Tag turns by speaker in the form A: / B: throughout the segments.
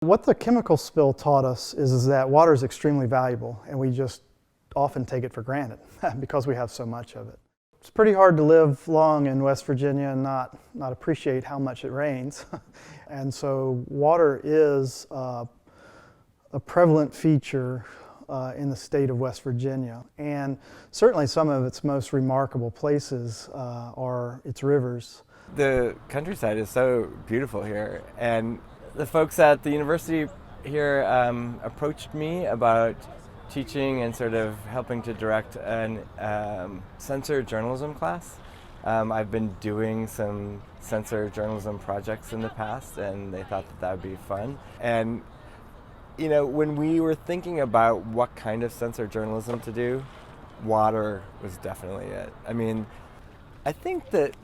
A: What the chemical spill taught us is that water is extremely valuable, and we just often take it for granted because we have so much of it. It's pretty hard to live long in West Virginia and not appreciate how much it rains. And so water is a prevalent feature in the state of West Virginia. And certainly some of its most remarkable places are its rivers.
B: The countryside is so beautiful here, and the folks at the university here approached me about teaching and sort of helping to direct an sensor journalism class. I've been doing some sensor journalism projects in the past, and they thought that would be fun. And you know, when we were thinking about what kind of sensor journalism to do, water was definitely it. I mean, I think that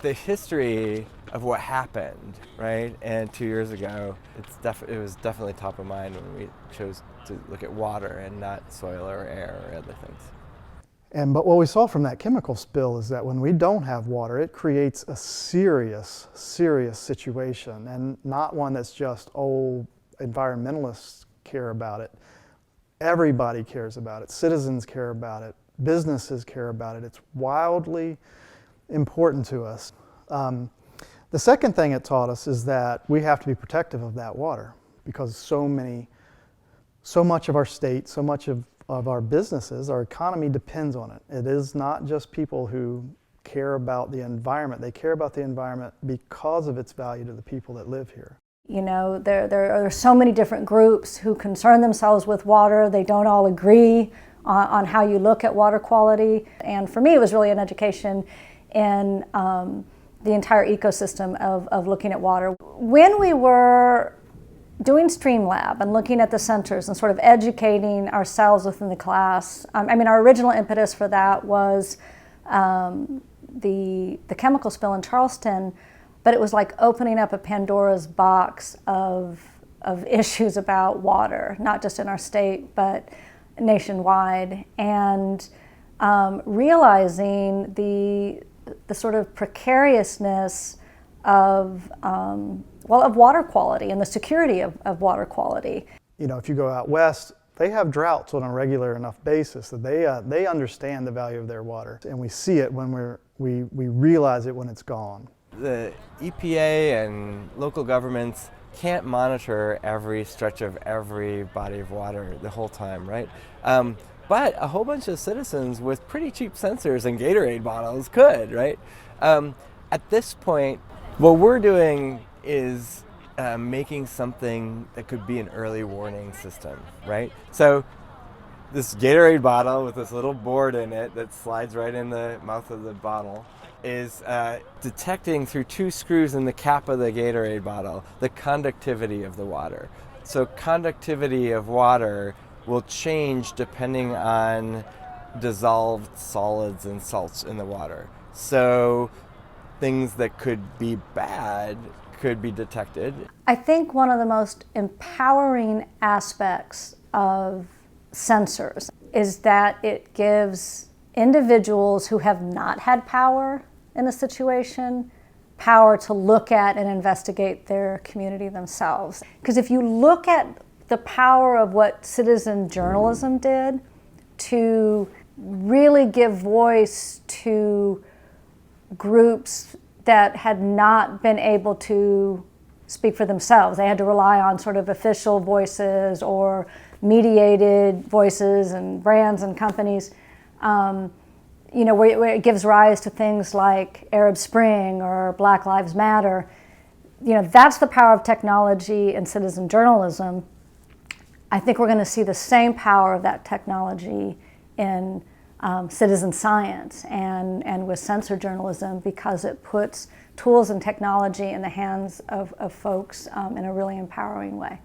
B: the history of what happened, right, and 2 years ago, it was definitely top of mind when we chose to look at water and not soil or air or other things.
A: But what we saw from that chemical spill is that when we don't have water, it creates a serious situation, and not one that's just, environmentalists care about it. Everybody cares about it. Citizens care about it. Businesses care about it. It's wildly important to us. The second thing it taught us is that we have to be protective of that water, because so much of our state, so much of our businesses, our economy depends on it. It is not just people who care about the environment. They care about the environment because of its value to the people that live here.
C: You know, there are so many different groups who concern themselves with water. They don't all agree on how you look at water quality. And for me, it was really an education in the entire ecosystem of looking at water. When we were doing Streamlab and looking at the sensors and sort of educating ourselves within the class, I mean, our original impetus for that was the chemical spill in Charleston, but it was like opening up a Pandora's box of issues about water, not just in our state, but nationwide, and realizing the sort of precariousness of water quality and the security of water quality.
A: You know, if you go out west, they have droughts on a regular enough basis that they understand the value of their water, and we see it when we realize it when it's gone.
B: The EPA and local governments can't monitor every stretch of every body of water the whole time, right? But a whole bunch of citizens with pretty cheap sensors and Gatorade bottles could, right? At this point, what we're doing is making something that could be an early warning system, right? So this Gatorade bottle with this little board in it that slides right in the mouth of the bottle is detecting through 2 screws in the cap of the Gatorade bottle the conductivity of the water. So conductivity of water will change depending on dissolved solids and salts in the water. So things that could be bad could be detected.
C: I think one of the most empowering aspects of sensors is that it gives individuals who have not had power in a situation power to look at and investigate their community themselves. Because if you look at the power of what citizen journalism did to really give voice to groups that had not been able to speak for themselves. They had to rely on sort of official voices or mediated voices and brands and companies, you know, where it gives rise to things like Arab Spring or Black Lives Matter. You know, that's the power of technology and citizen journalism. I think we're going to see the same power of that technology in citizen science and with sensor journalism, because it puts tools and technology in the hands of folks in a really empowering way.